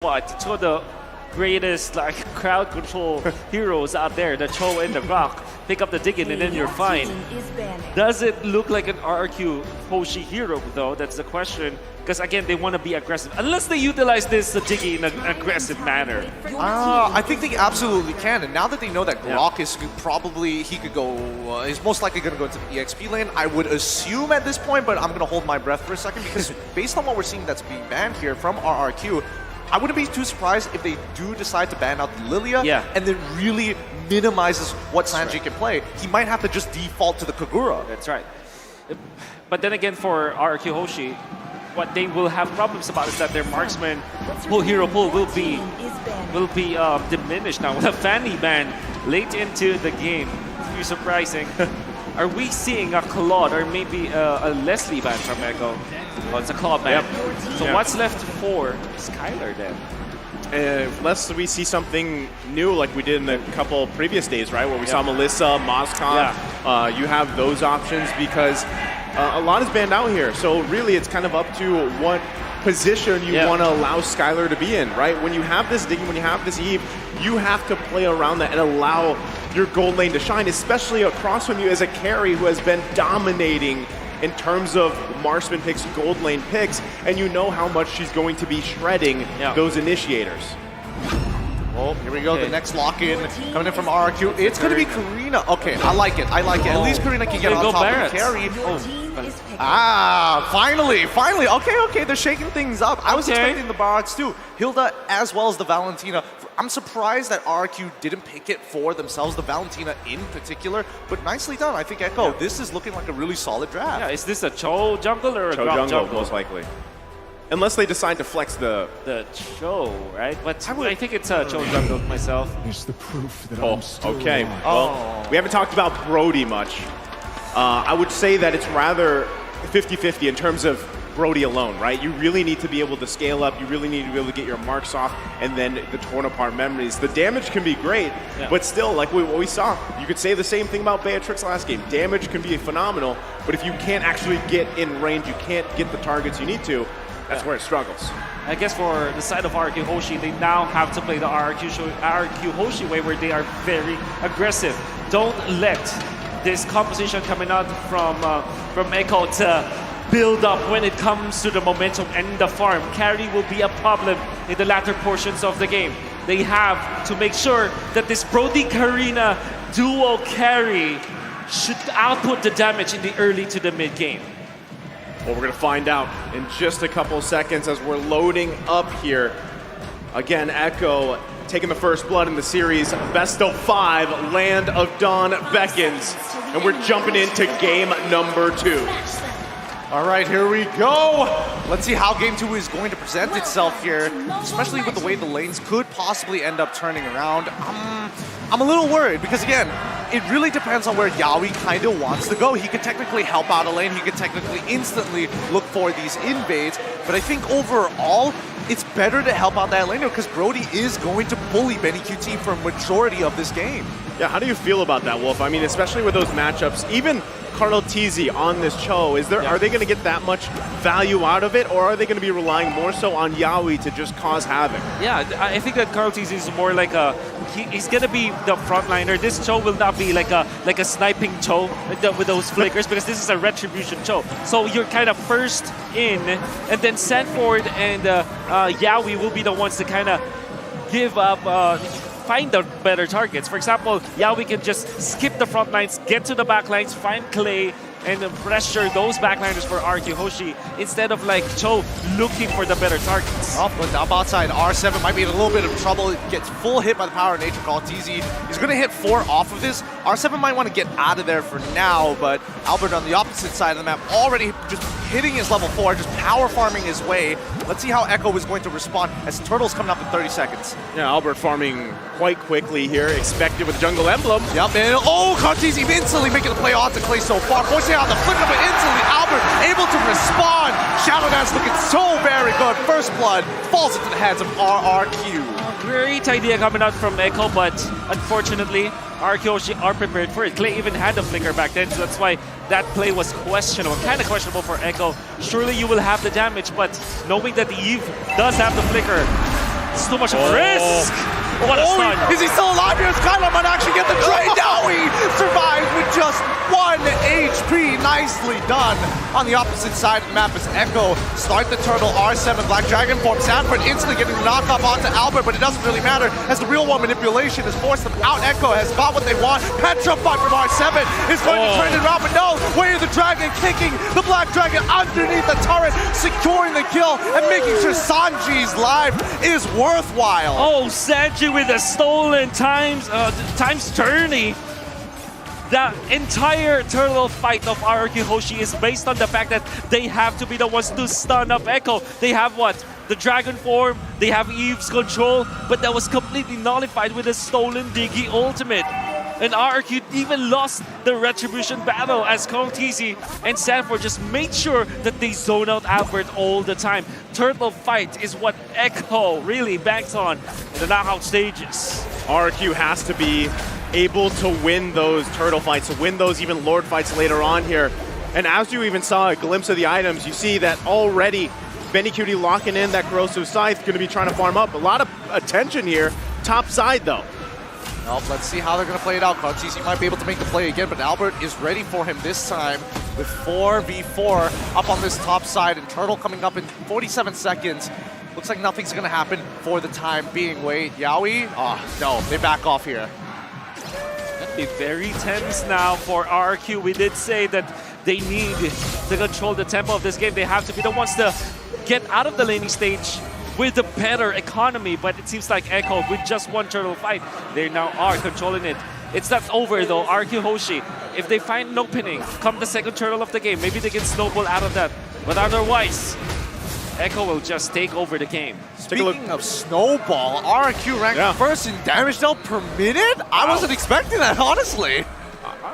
what? Two of the greatest like crowd control heroes out there, the Cho and the Rock. Pick up the Diggin and then you're fine. Does it look like an RRQ Hoshi hero though? That's the question. Because again, they want to be aggressive. Unless they utilize this Diggin in an aggressive manner. I think they absolutely can. And now that they know that Rock is probably, he could go, he's most likely going to go into the EXP lane, I would assume at this point, but I'm going to hold my breath for a second because based on what we're seeing that's being banned here from RRQ, I wouldn't be too surprised if they do decide to ban out the Lilia and then really minimizes what Sanji can play. He might have to just default to the Kagura. That's right. But then again, for RRQ Hoshi, what they will have problems about is that their marksman hero pool will be diminished now with a Fanny ban late into the game. It's pretty surprising. Are we seeing a Claude or maybe a Leslie ban from Echo? Oh, it's a Claude ban. So what's left for Skylar then? Unless we see something new like we did in a couple previous days, right? Where we saw Melissa, Moskov. You have those options because a lot is banned out here. So really it's kind of up to what position you want to allow Skylar to be in, right? When you have this Digging, when you have this Eve, you have to play around that and allow your gold lane to shine, especially across from you as a carry who has been dominating in terms of marksman picks, gold lane picks, and you know how much she's going to be shredding those initiators. Oh, here we go, the next lock-in coming in from RRQ. It's going to be Karina. Okay, I like it, I like it. At least Karina can get on top of the carry. Finally. Okay, they're shaking things up. I was expecting the Barats too. Hilda as well as the Valentina. I'm surprised that RRQ didn't pick it for themselves, the Valentina in particular, but nicely done. I think Echo, this is looking like a really solid draft. Yeah, is this a Cho jungle or a Cho Grok jungle? Most likely. Unless they decide to flex the Cho, right? But I think it's a Cho jungle myself. It's the proof that I'm still okay. alive. Well, we haven't talked about Brody much. I would say that it's rather 50-50 in terms of Brody alone, right? You really need to be able to scale up. You really need to be able to get your marks off and then the torn apart memories. The damage can be great, but still, like what we saw, you could say the same thing about Beatrix last game. Damage can be phenomenal, but if you can't actually get in range, you can't get the targets you need to, that's where it struggles. I guess for the side of RRQ Hoshi, they now have to play the RRQ Hoshi way where they are very aggressive. Don't let this composition coming out from Echo to build up when it comes to the momentum and the farm. Carry will be a problem in the latter portions of the game. They have to make sure that this Brody-Karina duo carry should output the damage in the early to the mid game. Well, we're going to find out in just a couple seconds as we're loading up here. Again, Echo taking the first blood in the series. Best of 5, Land of Dawn beckons. And we're jumping into game number 2. All right, here we go. Let's see how game 2 is going to present itself here, especially with the way the lanes could possibly end up turning around. I'm a little worried because, again, it really depends on where Yaoi kind of wants to go. He could technically help out a lane. He could technically instantly look for these invades. But I think overall, it's better to help out that laner because Brody is going to bully Benny QT for a majority of this game. Yeah, how do you feel about that, Wolf? I mean, especially with those matchups, even Carlo Tizzi on this Cho, are they going to get that much value out of it, or are they going to be relying more so on Yaoi to just cause havoc? Yeah, I think that Carlo Tizzi is more like he's going to be the frontliner. This Cho will not be like a sniping Cho with those flickers because this is a retribution Cho. So you're kind of first in, and then Sanford and Yaoi will be the ones to kind of give up, find the better targets. For example, Yaoi can just skip the front lines, get to the back lines, find Clay, and pressure those backliners for RRQ Hoshi instead of like Cho looking for the better targets. Oh, but up outside, R7 might be in a little bit of trouble. It gets full hit by the power of nature called TZ. He's going to hit 4 off of this. R7 might want to get out of there for now, but Albert on the opposite side of the map already just hitting his level 4, just power farming his way. Let's see how Echo is going to respond as Turtle's coming up in 30 seconds. Yeah, Albert farming quite quickly here, expected with Jungle Emblem. Yep, and Cortese instantly making the play onto Clay so far. Forcing out the flicker, but instantly Albert able to respond. Shadow Dance looking so very good. First blood falls into the hands of RRQ. Great idea coming out from Echo, but unfortunately, RRQ Hoshi are prepared for it. Clay even had the flicker back then, so that's why that play was questionable, kind of questionable for Echo. Surely you will have the damage, but knowing that the Eve does have the flicker, It's too much of a risk. What a stun. Is he still alive here? Skylar might actually get the trade. Now he survives with just 1 HP. Nicely done. On the opposite side of the map is Echo. Start the turtle, R7, Black Dragon form. Sanford instantly getting the knockoff onto Albert, but it doesn't really matter as the real one manipulation has forced them out. Echo has got what they want. Petrified from R7 is going to turn it around, but no. Way of the Dragon kicking the Black Dragon underneath the turret, securing the kill and making sure Sanji's life is worthwhile. Oh, Sanji with a stolen times journey. The entire turtle fight of RRQ Hoshi is based on the fact that they have to be the ones to stun up Echo. They have what? The dragon form, they have Eve's control, but that was completely nullified with a stolen Diggy ultimate. And RRQ even lost the Retribution battle as Kotizi and Sanford just made sure that they zone out Albert all the time. Turtle fight is what Echo really banks on in the knockout stages. RRQ has to be able to win those turtle fights, to win those even Lord fights later on here. And as you even saw a glimpse of the items, you see that already Benny Cutie locking in that Corrosive Scythe, going to be trying to farm up. A lot of attention here, top side though. Well, let's see how they're going to play it out. Kotizi might be able to make the play again, but Albert is ready for him this time with 4v4 up on this top side, and Turtle coming up in 47 seconds. Looks like nothing's going to happen for the time being. Wait, Yaoi? Oh, no, they back off here. Be very tense now for RRQ. We did say that they need to control the tempo of this game. They have to be the ones to get out of the laning stage with a better economy, but it seems like Echo with just one turtle fight, they now are controlling it. It's not over though. RRQ Hoshi, if they find an opening, come the second turtle of the game, maybe they can snowball out of that. But otherwise, Echo will just take over the game. Speaking of snowball, RRQ ranked first in damage dealt per minute? I wasn't expecting that, honestly.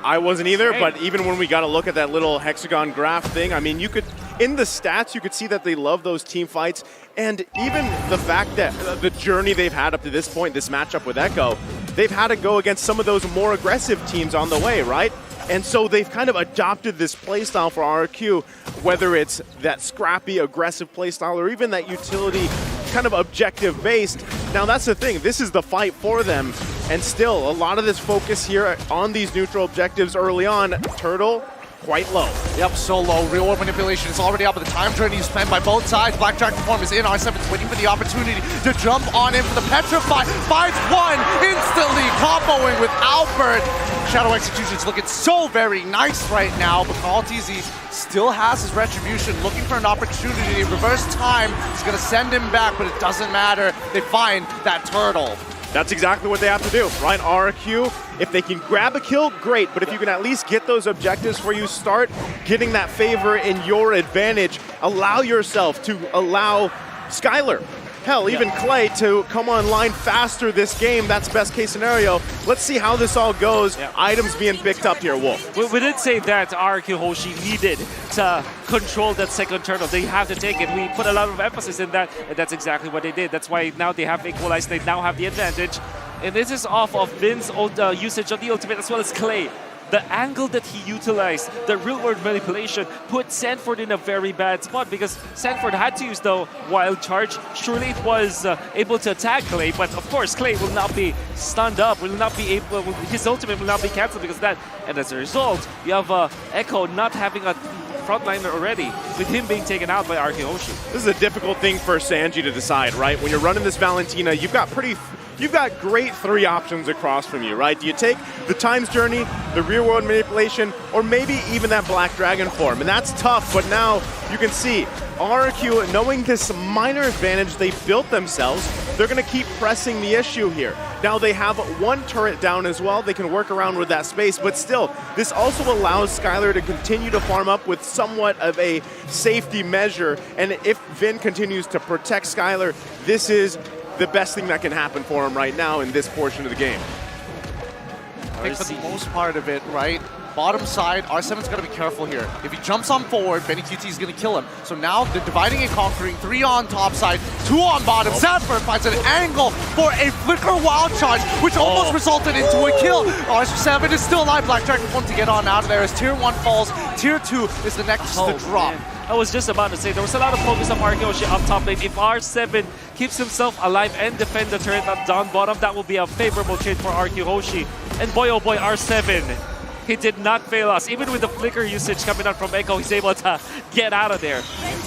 I wasn't either, but even when we got to look at that little hexagon graph thing, I mean, you could, in the stats, you could see that they love those team fights, and even the fact that the journey they've had up to this point, this matchup with Echo, they've had to go against some of those more aggressive teams on the way, right? And so they've kind of adopted this playstyle for RRQ, whether it's that scrappy, aggressive playstyle, or even that utility kind of objective-based. Now that's the thing, this is the fight for them, and still a lot of this focus here on these neutral objectives early on. Turtle, quite low. Yep, so low. Real world manipulation is already up, but the time journey is spent by both sides. Black Dragon form is in. R7's waiting for the opportunity to jump on in for the Petrify. Finds one, instantly comboing with Albert. Shadow Execution's looking so very nice right now, but Kotizi still has his Retribution, looking for an opportunity. Reverse time is going to send him back, but it doesn't matter. They find that turtle. That's exactly what they have to do, right? RRQ, if they can grab a kill, great, but if you can at least get those objectives where you start getting that favor in your advantage, allow yourself to allow Skylar, hell, even Clay, to come online faster this game. That's best case scenario. Let's see how this all goes. Items being picked up here, Wolf. We did say that RRQ Hoshi needed to control that second turtle. They have to take it. We put a lot of emphasis in that, and that's exactly what they did. That's why now they have equalized. They now have the advantage. And this is off of Vin's usage of the ultimate as well as Clay. The angle that he utilized, the real-world manipulation, put Sanford in a very bad spot because Sanford had to use the wild charge. Surely it was able to attack Clay, but of course Clay will not be stunned up, will not be able, his ultimate will not be cancelled because of that. And as a result, you have Echo not having a frontliner already, with him being taken out by RRQ Hoshi. This is a difficult thing for Sanji to decide, right? When you're running this Valentina, you've got great three options across from you, right? Do you take the Times Journey, the real world manipulation, or maybe even that Black Dragon form? And that's tough, but now you can see RRQ, knowing this minor advantage they built themselves, they're gonna keep pressing the issue here. Now they have one turret down as well, they can work around with that space, but still, this also allows Skylar to continue to farm up with somewhat of a safety measure, and if Vin continues to protect Skylar, this is the best thing that can happen for him right now in this portion of the game. I think for the most part of it, right, bottom side, R7's got to be careful here. If he jumps on forward, Benny QT is going to kill him. So now they're dividing and conquering. 3 on top side, 2 on bottom. Sanford finds an angle for a flicker wild charge, which almost resulted into a kill. R7 is still alive. Black Dragon wants to get on out of there as Tier 1 falls. Tier 2 is the next to drop. Man. I was just about to say, there was a lot of focus on Hoshi up top lane. If R7 keeps himself alive and defend the turret up down bottom, that will be a favorable trade for RRQ Hoshi. And boy, oh boy, R7, he did not fail us. Even with the flicker usage coming out from Echo, he's able to get out of there.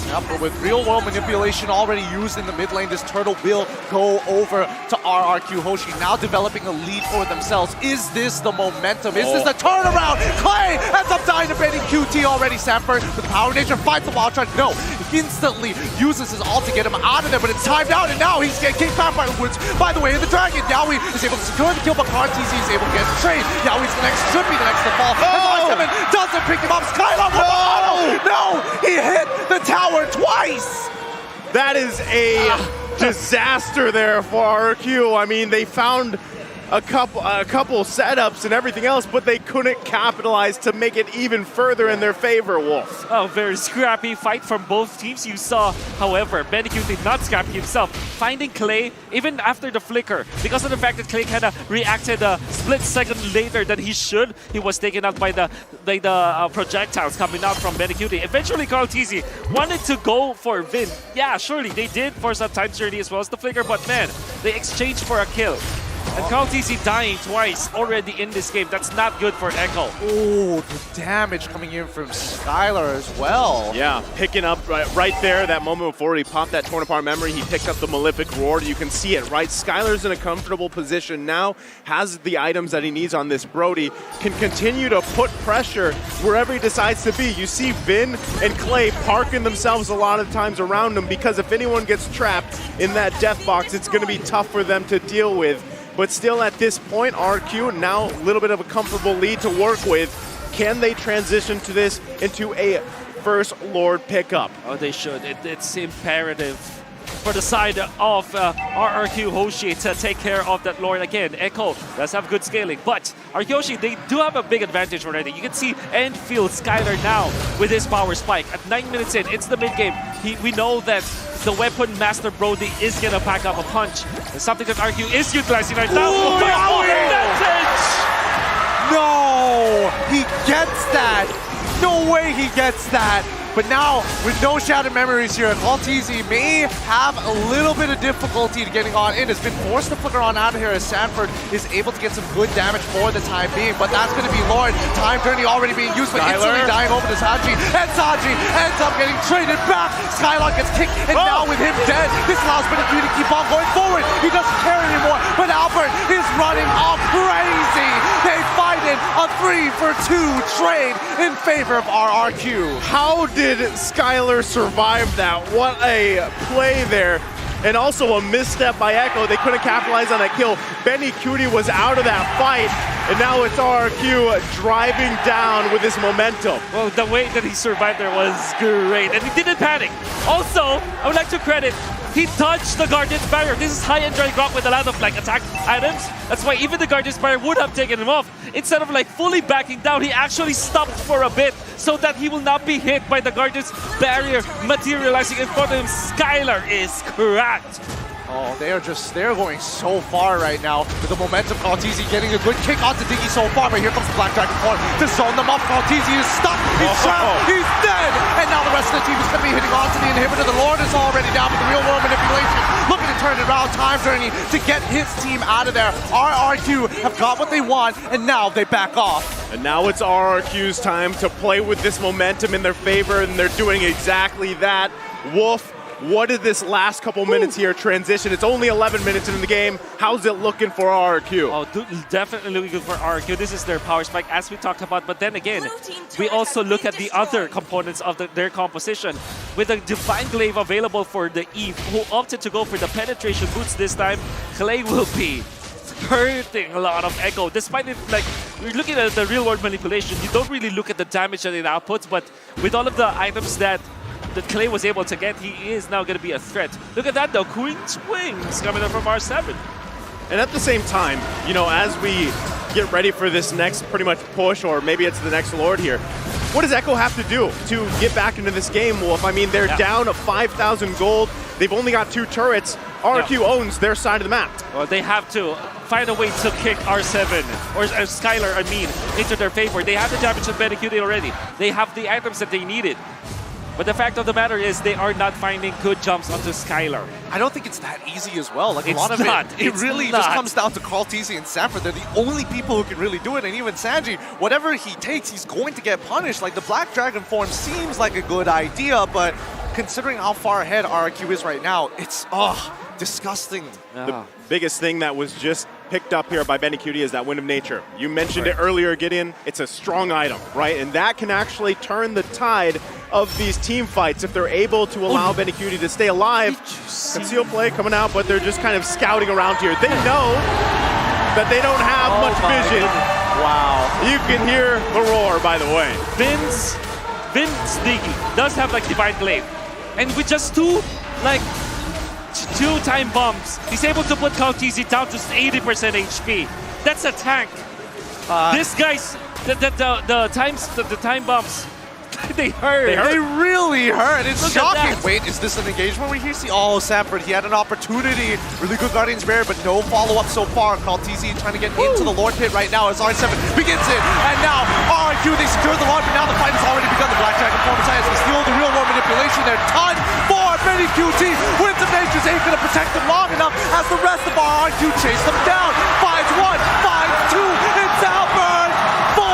Yeah, but with real-world manipulation already used in the mid lane, this turtle will go over to RRQ Hoshi, now developing a lead for themselves. Is this the momentum? Is this the turnaround? Clay ends up dying to Benny QT already. Sanford with Power Nature fights the wild charge. No, instantly uses his ult to get him out of there, but it's timed out, and now he's getting kicked back by the woods. By the way, the dragon, Yaoi is able to secure the kill, but RTZ is able to get the trade. Yaoi's the next, should be the next to fall. And R7 doesn't pick him up. Skylar, no! He hit the tower twice! That is a disaster there for RRQ. I mean, they found a couple setups and everything else, but they couldn't capitalize to make it even further in their favor, Wolf. Oh, very scrappy fight from both teams you saw. However, Benny QT not scrappy himself, finding Clay even after the flicker. Because of the fact that Clay kind of reacted a split second later than he should, he was taken out by the projectiles coming out from Benny QT. Eventually, Carl TZ wanted to go for Vin. Yeah, surely they did for some time journey as well as the flicker, but man, they exchanged for a kill. And Carl TZ dying twice already in this game. That's not good for Echo. Oh, the damage coming in from Skylar as well. Yeah, picking up right there, that moment before he popped that torn apart memory, he picked up the Malefic Roar. You can see it, right? Skylar's in a comfortable position now, has the items that he needs on this Brody, can continue to put pressure wherever he decides to be. You see Vin and Clay parking themselves a lot of times around him, because if anyone gets trapped in that death box, it's going to be tough for them to deal with. But still at this point, RQ now a little bit of a comfortable lead to work with. Can they transition to this into a First Lord pickup? Oh, they should. It's imperative for the side of RRQ Hoshi to take care of that Lord again. Echo does have good scaling, but RRQ Hoshi, they do have a big advantage already. You can see and feel Skylar now with his power spike. At 9 minutes in, it's the mid game. We know that the weapon master Brody is gonna pack up a punch. It's something that RQ is utilizing right now. Ooh, no, he gets that. No way he gets that. But now, with no shattered memories here, Altz may have a little bit of difficulty getting on in. Has been forced to flicker on out of here as Sanford is able to get some good damage for the time being. But that's going to be Lord. Time Journey already being used, but instantly dying over to Saji. And Saji ends up getting traded back. Skylar gets kicked, and now with him dead, this allows Benny to keep on going forward. He doesn't care anymore, but Albert is running all crazy. They fight it a 3-for-2 trade in favor of RRQ. How did Skylar survive that? What a play there. And also a misstep by Echo. They couldn't capitalize on that kill. Benny QT was out of that fight, and now it's RRQ driving down with his momentum. Well, the way that he survived there was great, and he didn't panic. Also, I would like to credit, he dodged the Guardian's Barrier. This is high-end dry Grok with a lot of attack items. That's why even the Guardian's Barrier would have taken him off. Instead of fully backing down, he actually stopped for a bit so that he will not be hit by the Guardian's Barrier materializing in front of him. Skylar is cracked. Oh, they're going so far right now with the momentum. Altz getting a good kick onto Diggy so far, but here comes the Black Dragon form to zone them up. Altz is stuck, he's trapped, he's dead, and now the rest of the team is going to be hitting onto the inhibitor. The Lord is already down with the real world manipulation, looking to turn it around. Time Journey to get his team out of there. RRQ have got what they want, and now they back off. And now it's RRQ's time to play with this momentum in their favor, and they're doing exactly that. Wolf, what did this last couple minutes here transition? It's only 11 minutes into the game. How's it looking for RRQ? Oh, definitely looking good for RRQ. This is their power spike, as we talked about. But then again, we also look at the other components of their composition. With the Divine Glaive available for the Eve, who opted to go for the penetration boots this time, Clay will be hurting a lot of Echo. Despite it, we're looking at the real-world manipulation, you don't really look at the damage that it outputs, but with all of the items that Clay was able to get, he is now going to be a threat. Look at that though, Queen Swings coming up from R7. And at the same time, as we get ready for this next pretty much push, or maybe it's the next Lord here. What does Echo have to do to get back into this game, Wolf? I mean, they're down to 5,000 gold. They've only got 2 turrets. RRQ owns their side of the map. Well, they have to find a way to kick R7, or Skylar, I mean, into their favor. They have the damage on Benecutie already. They have the items that they needed. But the fact of the matter is they are not finding good jumps onto Skylar. I don't think it's that easy as well. Like, It's a lot of not. it It's really not. just comes down to Carl Teasy and Sanford. They're the only people who can really do it. And even Sanji, whatever he takes, he's going to get punished. Like, the Black Dragon form seems like a good idea, but considering how far ahead RRQ is right now, it's, disgusting. The biggest thing that was just picked up here by Benecutie is that Wind of Nature. You mentioned it earlier, Gideon. It's a strong item, right? And that can actually turn the tide of these team fights if they're able to allow Benecutie to stay alive. Conceal play coming out, but they're just kind of scouting around here. They know that they don't have much vision. Wow. You can hear the roar, by the way. Vince Diggy does have like Divine Glaive. And with just 2 time bombs, he's able to put Kautizi down to 80% HP. That's a tank. This guy's the time bombs. They hurt. They really hurt. It's Look at shocking. that. Wait, is this an engagement where you see? Oh, Sanford, he had an opportunity. Really good Guardian's Barrier, but no follow-up so far. Kaltizi trying to get into the Lord Pit right now as R7 begins it. And now RRQ, they secure the Lord, but now the fight has already begun. The Black Dragon form science, they steal the real world manipulation. They're done for Benecutie. Wind of Nature's ain't going to protect them long enough as the rest of RRQ chase them down. 5-1, 5-2, it's Albert. 4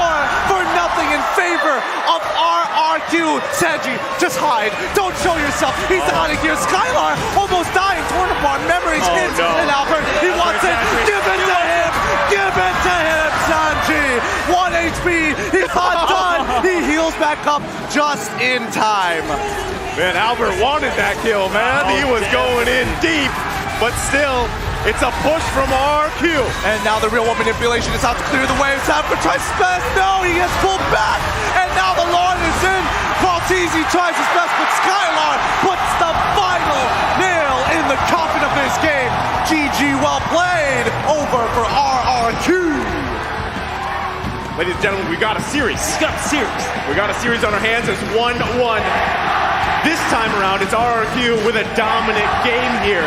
for nothing in favor of RRQ. Sanji, just hide. Don't show yourself. He's out of here. Skylar almost dying, torn apart. Memories hits. And Albert, he wants it. Give it to him. Give it to him, Sanji. 1 HP. He's not done. He heals back up just in time. Man, Albert wanted that kill, man. He was going in deep, but still, it's a push from RRQ. And now the real one manipulation is out to clear the way. Sanford tries his best. No, he gets pulled back. And now the Lord is in. Kaltizi tries his best, but Skylar puts the final nail in the coffin of this game. GG, well played. Over for RRQ. Ladies and gentlemen, we got a series. We got a series on our hands. It's 1-1. This time around, it's RRQ with a dominant game here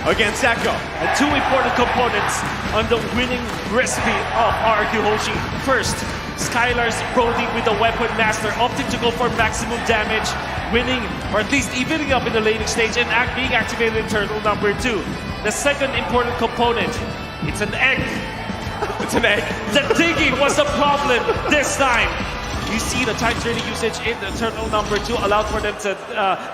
against Echo. And 2 important components on the winning recipe of RRQ Hoshi. First, Skylar's Brody with the Weapon Master opting to go for maximum damage, winning or at least evening up in the laning stage and being activated in turtle number 2. The second important component, it's an egg. It's an egg. The digging was the problem this time. You see the time training usage in the turtle number 2 allowed for them to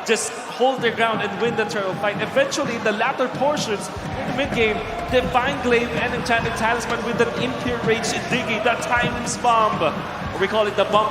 just hold their ground and win the turtle fight. Eventually, in the latter portions in the mid-game, Divine Glaive and Enchanted Talisman with an Impure Rage digging, the Times Bomb. Or we call it the bomb.